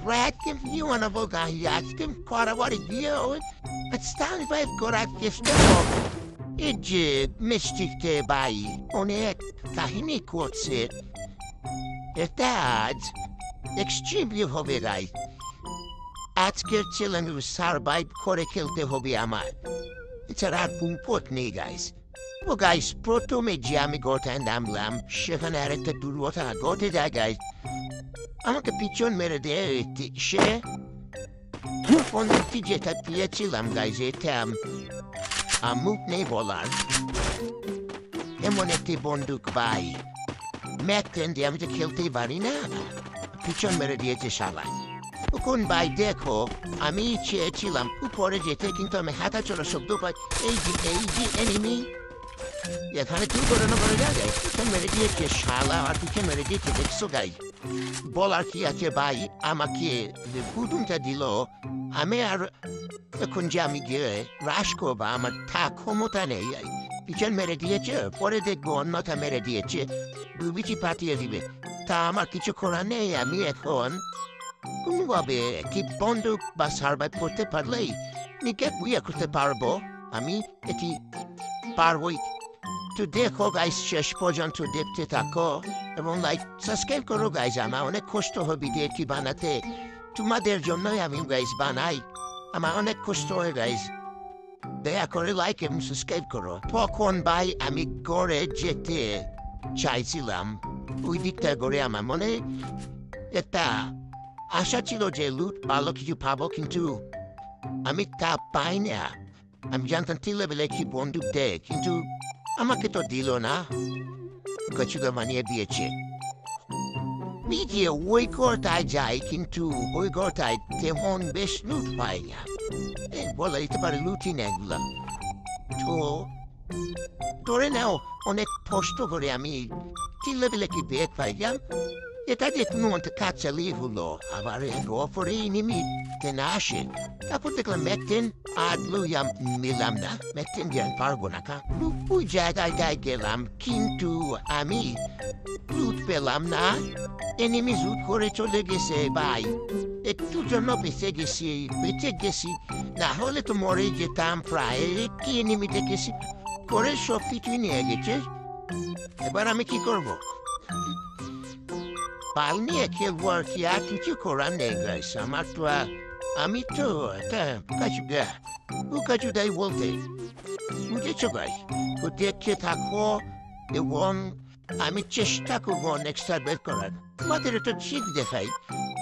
Bratkim, you wanna vote on Yatskim, Quarawari Dio, but stand by Gorak Gifto. Ij Mystic Te Bai, Onet, Kahini quotes it. If dad's extremely hobirai. Atsker chillen with Sarbite Korekilte Hobiamat. It's a rat boom put me, guys. Well, guys, proto me jammy got and amlam, Shefan Areta Durota, go to that, guys. I'm a capichon meredere, share. On the TJ at Piachilam, guys, a moot neighborland. Emonete bonduk bai. Metten the amita kilte varina. Pichon meredere shala. Ukun by deco, ami chilam, who porridge taking to me hata chora subdo by AG enemy. Yet had two good another day. Can meditate shala or can meditate so guy. Bolarki at your bay, amaki, the Budunta di lo, Amer Kunjami gire, Rashko bama tak homotane. Pichon meditate, for a de gon, not a meditate, Bubici party ribe. Tama kichokorane, a mere con. Kumwabe, keep bonduk basar by porte parley. Ni get we a kuste parbo, ami, eti parvoit. To deco guys shesh pojan to depte tako, everyone like Saskel Koro guys ama one kosto hobide ki banate. To mother jonno having guys banai. Ama one kosto guys. They are kore like him Saskel Koro. Pokon by ami gore jete chaisilam. Uidikta gore ama mone. Eta. Ashachilo je loot balok you pabok into Amita Pina. I'm Jantantilla Veleki Bondu Deck into Amaketo Dilona. Got you the money at the eche. Media Woigortai Jaik into Woigortai Temon Besh Loot Pina. And well, it's about a looting angler. To Tore now on a posto goreami. Tillaveleki bet by yam. Yet I didn't want to catch a livulo, avare go for enemy, tenashi. Kaput the clemetin, ad luyam milamna, metindian pargonaka, lupujag I gelam, kin to ami, lut belamna, enemies ut corecho legese by. Et tujono pesegesi, petegesi, na hole to morige tam frae, ki enemy tegesi, corecho fitini egeches, ebaramiki corvo. Palni che work ya tu corane guys amatua amito ta kachuga u kachuda wolte uje chogai u deke tako the one amichesh tako go next time koran mater to chik dekhai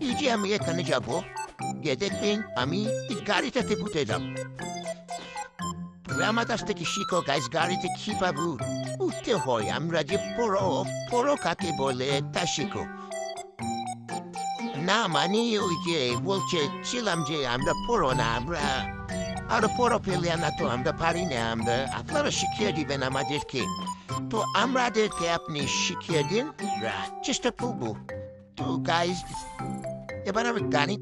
iji ami ekane jabo gedekpin ami igarita te putedam Ramataste kishiko guys garite kipabu utte hoy amra je poro kate bole tashiko Na mani uje volche chilamje amda poro na amra Ara poro pelianato amda parine amda aflara shikedi ben amadirki To amra de apni shikedin ra chista pubu To guys Ebana gani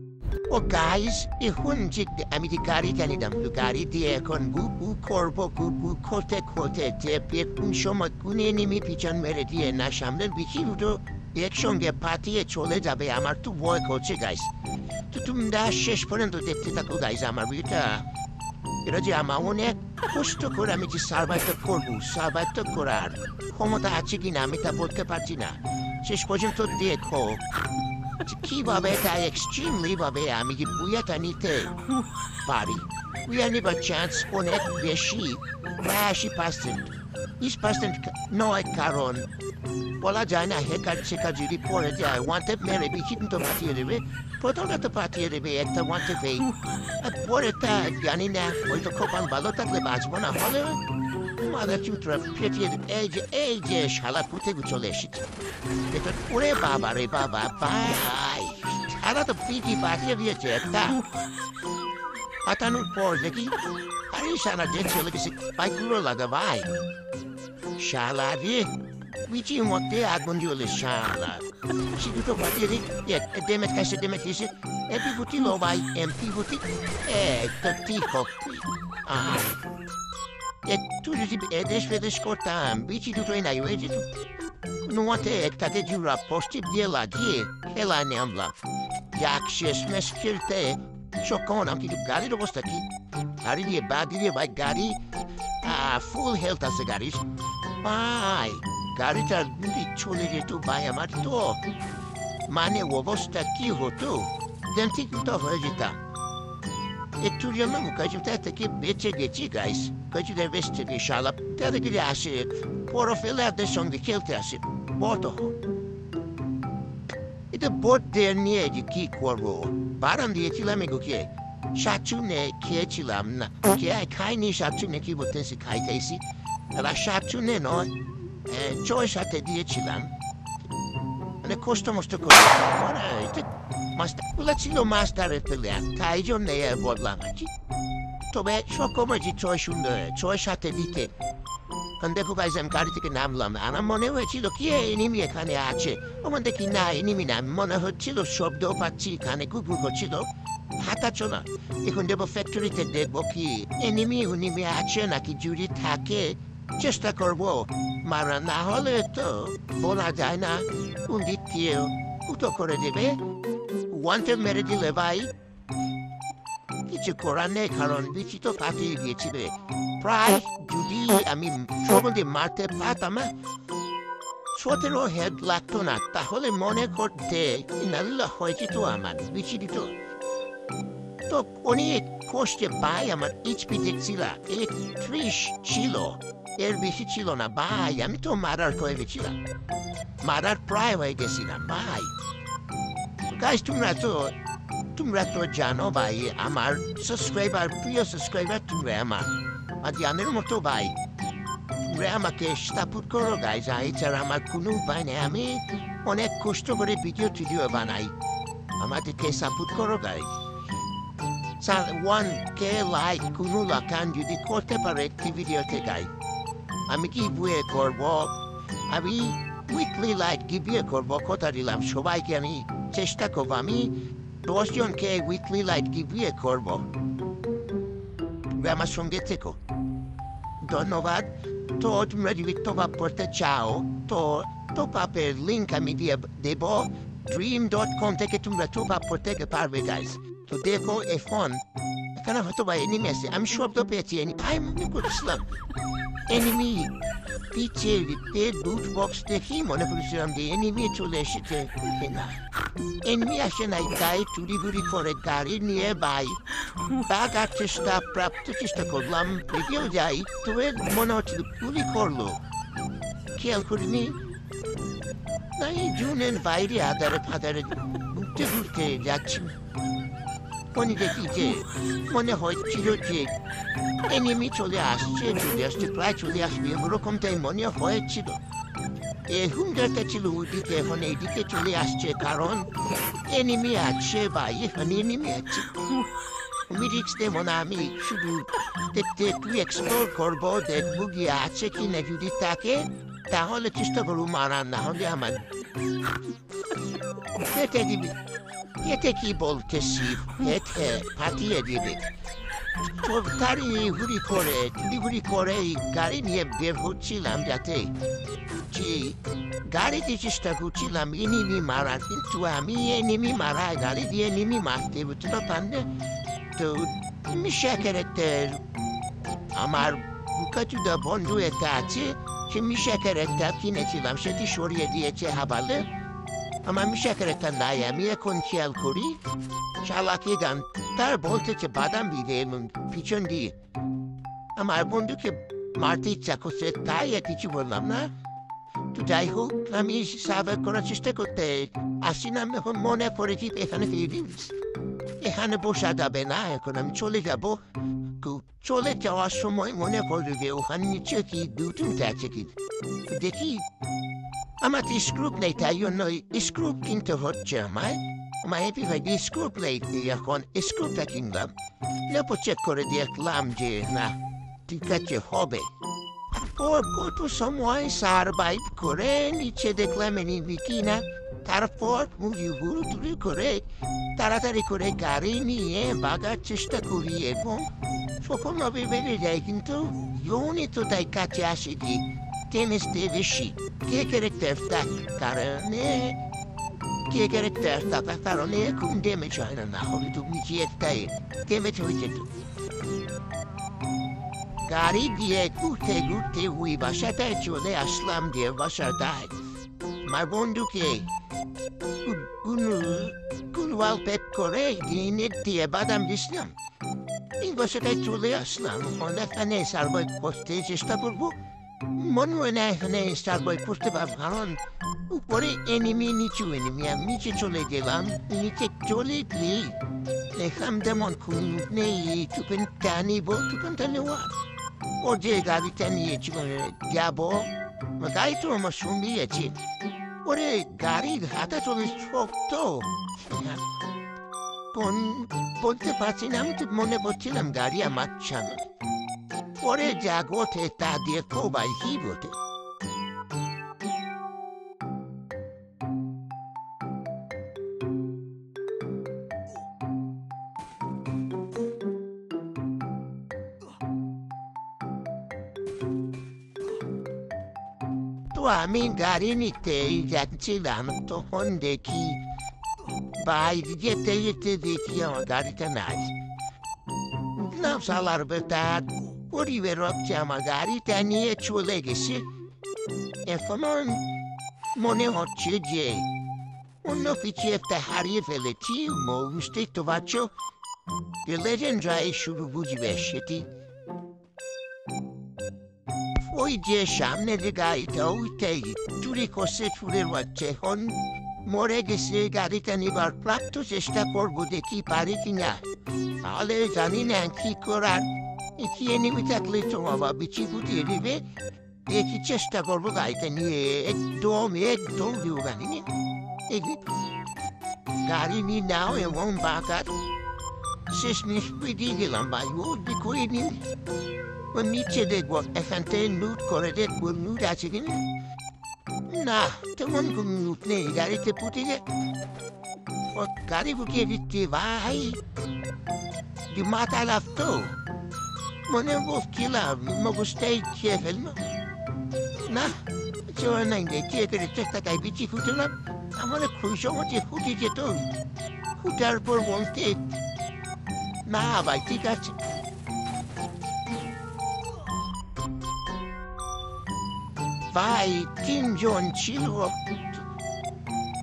O guys ihunjik de amitikari kanidam lugari de kon bu korbo bu kote te pet shoma kuneni mi pichan meredi na shamler bikirudo একসঙ্গে পাঠিয়ে চলে যাবে আমার তো ভয় করছে guys তো তোমরা শেষ পর্যন্ত দেখতে থাকো গাইস আমার ভিডিওটা এটা যে আমার অনেক কষ্ট করে আমি যে সার্ভাইভ করার ক্ষমতা আছে কিনা আমি তা বলতে পারছি না শেষ পর্যন্ত দেখো কিভাবে এটা এক্সট্রিমলি ভাবে আমি যে বুয়াটা নিতে পারি বুয়া নিবার চান্স অনেক বেশি 80% 20% নয় কারণ বলা যায় না হেকার শেখার যদি পড়ে যায় ওয়ান্টেড মেরে বিচিন্ত পাঠিয়ে দেবে প্রথমটা তো পাঠিয়ে দেবে একটা ওয়ান্টেড এই আর পরেরটা জানি না হয়তো কপাল ভালো থাকলে বাঁচবো না হলে মাদার চুত্রা পেটিয়ে এই যে শালা পুঁতে চলে এসেছে এটা ওরে বাবা রে বাবা ভাই শালা তো পিটি পাঠিয়ে দিয়েছে একটা পাঠানোর পর দেখি আরে শালা যে চলে গেছে পাইগুলো লাগা ভাই শালা রে Vici motte agondiole shala. Si tutto partire demet kaise demet ise. Pivuti lo vai pivuti tipo qui. Ah. Tu devi vedere scortam. Vici tutto in aiuto. Non te te giura posti di la die. খেলা নামলাম যাক শেষমেশ খেলতে সক্ষম কিন্তু গাড়ির অবস্থা কি গাড়ি দিয়ে বা দিয়ে ভাই গাড়ি ফুল হেলথ আছে গাড়ির ভাই গাড়িটার যদি চলে যেত ভাই আমার তো মানে অবস্থা কি হতো দেন ঠিক তো হয়ে যেতাম একটু যেমন কাজুটা থেকে বেঁচে গেছি গাইস কাজুটা বেশ থেকে শালা তাদের গিয়ে আসে বড় ফেলাদের সঙ্গে খেলতে আসে বড় এটা বোট দিয়ে নিয়ে যে কি করবো বারাম দিয়েছিলাম এগুকে সাচুনে খেয়েছিলাম না খাইনি সাচুনে কি বলতেছি খাইতেছি এবার সাচুনে নয় চয়ের সাথে দিয়েছিলাম মানে কষ্ট মষ্ট করে মাছটা ছিল মাছটারে পেলে তাই জন্য বললাম আর কি তবে সক্ষম যে চয় সুন্দর চয়ের সাথে দিতে দেখো গাইজ আমি গাড়ি থেকে নামলাম আমার মনে হয়েছিল কি এনিমি এখানে আছে আমার দেখি না এনিমি না মনে হচ্ছিল শব্দ পাচ্ছি এখানে কুকুর করছিল হাঁটা চলা এখন দেবো ফ্যাক্টরিতে দেখবো কি এনিমি উনিমি আছে নাকি জুড়ি থাকে চেষ্টা করবো মারা না হলে তো বলা যায় না কোন দিক দিয়ে উটো করে দেবে ওয়ানটা মেরে দিলে ভাই কিছু করার নেই কারণ বিচি তো কাটিয়ে গিয়েছিলে প্রায় যদি আমি সম্বন্ধে মারতে পারতাম 17 হেড লাগতো না তাহলে মনে করতে নাল্লা হয়েছে তো আমার বিচি দিত তো অনেক কষ্টে ভাই আমার এইচপি দেখছিলাম 30 ছিল এর বেশি ছিল না ভাই আমি তো মারার হয়ে গেছিলাম মারার প্রায় হয়ে গেছিলাম ভাই গাইস তোমরা তো জানো ভাই আমার সাবস্ক্রাইবার প্রিয় সাবস্ক্রাইবার তোমরা আমার জানের মতো ভাই তোমরা আমাকে সাপোর্ট করো গাইস এছাড়া আমার কোনো উপায় নেই আমি অনেক কষ্ট করে ভিডিও বানাই আমাদেরকে সাপোর্ট করো গাইস 1K লাইক কোনো লাখান যদি করতে পারে একটি ভিডিওতে গাই আমি কি বয়ে করবো আমি উইকলি লাইক গিভিয়ে করবো কথা দিলাম সবাইকে আমি চেষ্টা করবো আমি 10 জনকে উইকলি লাইক গিভিয়ে করবো আমার সঙ্গে থেকো ধন্যবাদ তো তোমরা যদি টপ করতে চাও তো টপ আপের লিঙ্ক আমি দিয়ে দেব dream.com থেকে তোমরা টপ আপ করতে পারবে গাইস তো দেখো এই ফোন এখানে হয়তো বা এনিমি আছে আমি শব্দ পেয়েছি ভাই মনে করছিলাম এনিমি পিছে লুট বক্স দেখি মনে করেছিলাম যে এনিমি চলে এসেছে না এনিমি আসে নাই গায়ে চুরি ঘুরি করে গাড়ি নিয়ে ভাই বাগার চেষ্টা করলাম ভিডিও যাই তবে মনে হচ্ছিল চুরি করলো খেয়াল করিনি না এই জুনের বাইরে আধারে ফাদারে ঘুরতে যাচ্ছি মনে দেখি যে মনে হচ্ছিল যে এনিমি চলে আসছে প্রায় চলে আসবে ওরকমটাই মনে হয়েছিল এই হুন্ডারটা ছিল ওইদিকে এখন এইদিকে চলে আসছে কারণ এনিমি আছে বা এখানে এনিমি আছে আমি রিক্স দেবো না আমি শুধু দেখতে একটু এক্সপ্লোর করবো দেখবো গিয়ে আছে কি না যদি থাকে তাহলে চেষ্টা করবো মারার না হলে আমার কেটে দিবি এতে কি বলতেছি এতে ফাটিয়ে দিবে ঘুরি করে গাড়ি নিয়ে বের হচ্ছিলাম যাতে গাড়িতে চেষ্টা করছিলাম এনিমি মারার কিন্তু আমি এনিমি মারায় গাড়ি দিয়ে এনিমি মারতে বুঝতে পারলে তো মিশা ক্যারেক্টার আমার বুকাচুদা বন্ধু একটা আছে সে মিশা ক্যারেক্টার কিনেছিলাম সেটি সরিয়ে দিয়েছে হাবালে আমার মিশা ক্যারেক্টার নাই আমি এখন খেয়াল করি চালাকি গান তার বলতেছে বাদাম দিলে এবং পিছন দিয়ে আমার বন্ধুকে মারতে ইচ্ছা করছে তাই আর কিছু বললাম না তো যাই হোক আমি সার্ভাইভ করার চেষ্টা করতে আসি না এখন মনে পড়েছি এখানে বসা যাবে না এখন আমি চলে যাব চলে যাওয়ার সময় মনে পড়বে যে ওখানে নিচে কি দুটো আছে কি দেখি আমার স্ক্রুপ নেই তাই জন্য স্ক্রুপ কিনতে হচ্ছে আমার স্ক্রুপ নেই এখন স্ক্রুপটা কিনলাম নেপো চেক করে দেখলাম যে না ঠিক আছে হবে কত সময় সার্ভাইভ করে নিচে দেখলাম এনিমি কিনা তারপর ঘুরুঘুরি করে তাড়াতাড়ি করে গাড়ি নিয়ে বাগার চেষ্টা করি এবং সকলভাবে বেড়ে যায় কিন্তু ইউনিট তো তাই কাছে আসেনি টেনিসতে বেশি কে ক্যারেক্টার তার কারণে কে ক্যারেক্টার থাকার কারণে খুব ড্যামেজ হয় না হলে তো নিজেরটাই ড্যামেজ হয়ে যেত গাড়ি দিয়ে ঘুরতে ঘুরতে ওই বাসাটায় চলে আসলাম দিয়ে বাসাটায় আমার বন্ধুকে গুলওয়াল পেট করে নেট দিয়ে বাদাম দিছিলাম এই বাসাটায় চলে আসলাম এখানে সার্ভাইভ করতে চেষ্টা করবো মনে হয় না এখানে সার্ভাইভ করতে পারবো কারণ উপরে এনিমি নিচু এনিমি আমি নিচে চলে গেলাম নিচে চলে গিয়ে দেখলাম তেমন খুন নেই টুপেনটা নিব টুপেনটা নেওয়া ও যে গাড়িটা নিয়েছি যাবো গাড়ি তো আমার সঙ্গেই আছে ওরে গাড়ির হাতা চলে শক্ত বলতে পারছি না আমি তো মনে করছিলাম গাড়ি আমার সামনে পরে যা ঘটে তা দিয়ে কোবাই কি ঘটে তো আমি গাড়ি নিতেই যাচ্ছিলাম তখন দেখি বাইরে যেতে যেতে দেখি আমার গাড়িটা নাই না সালার বেটা পরিবার হচ্ছে আমার গাড়িটা নিয়ে চলে গেছে এখন মনে হচ্ছে যে অন্য কিছু একটা হারিয়ে ফেলেছি বুঝতেই তো পারছো লেজেন্ডরাই শুরু বুঝবে সেটি ওই যে সামনে যে গাড়িটা ওইটাই চুরি করছে চুরের বাচ্চা এখন মরে গেছে গাড়িটা নিবার প্রাপ্ত চেষ্টা করবো দেখি পারি কিনা তাহলে জানি না কি করার কি এনিমি থাকলে তো বাবা বিচি গুটিয়ে দিবে দেখি চেষ্টা করবো গাড়িটা নিয়ে একদম দিব গাড়ি নিয়ে গাড়ি নিয়ে নাও এবং বাঁকার শেষ নিষ্পি দিয়ে গেলাম ভাই ও করে নিন ও নিচে দেখবো এখান থেকে লুট করে দেখবো লুট আছে কিনা না তেমন কোন লুট নেই গাড়িতে পুঁতে গে গাড়ি বুকিয়ে দিচ্ছে ভাই মাথা লাগতো মনে বসছিলাম মগজটাই খেয়ে ফেললো না চল নাই খেয়ে করে চেষ্টাটাই বিচি ফুটলাম আমার খুব সহজে ফুটে যেত ফুটার পর বলতে না ভাই ঠিক আছে ভাই তিনজন ছিল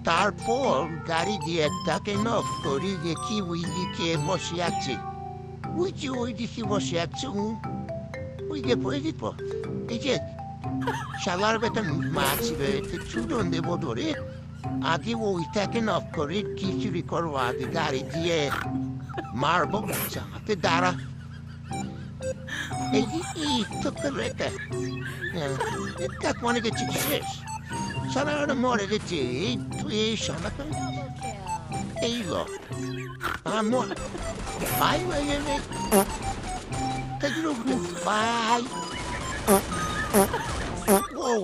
তারপর গাড়ি দিয়ে তাকে নক করি দেখি ওই দিকে বসে আছে ওই দিকে বসে আছে ওই যে পড়ে দিব এই যে শালার বেতন মাছ চুদন দেবো ধরে আগে ওইটাকে নক করে কি চুরি করবো আগে গাড়ি দিয়ে মারবো হাতে দাঁড়া এই তো রেখে tak mane ke chikses sana na more de ti tu e sana ka ei lo amo ai vai ne te grupo vai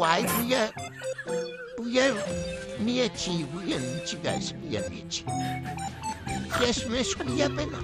ai buia mia chi buia ni chi gas buia ni chi yes mes buia pena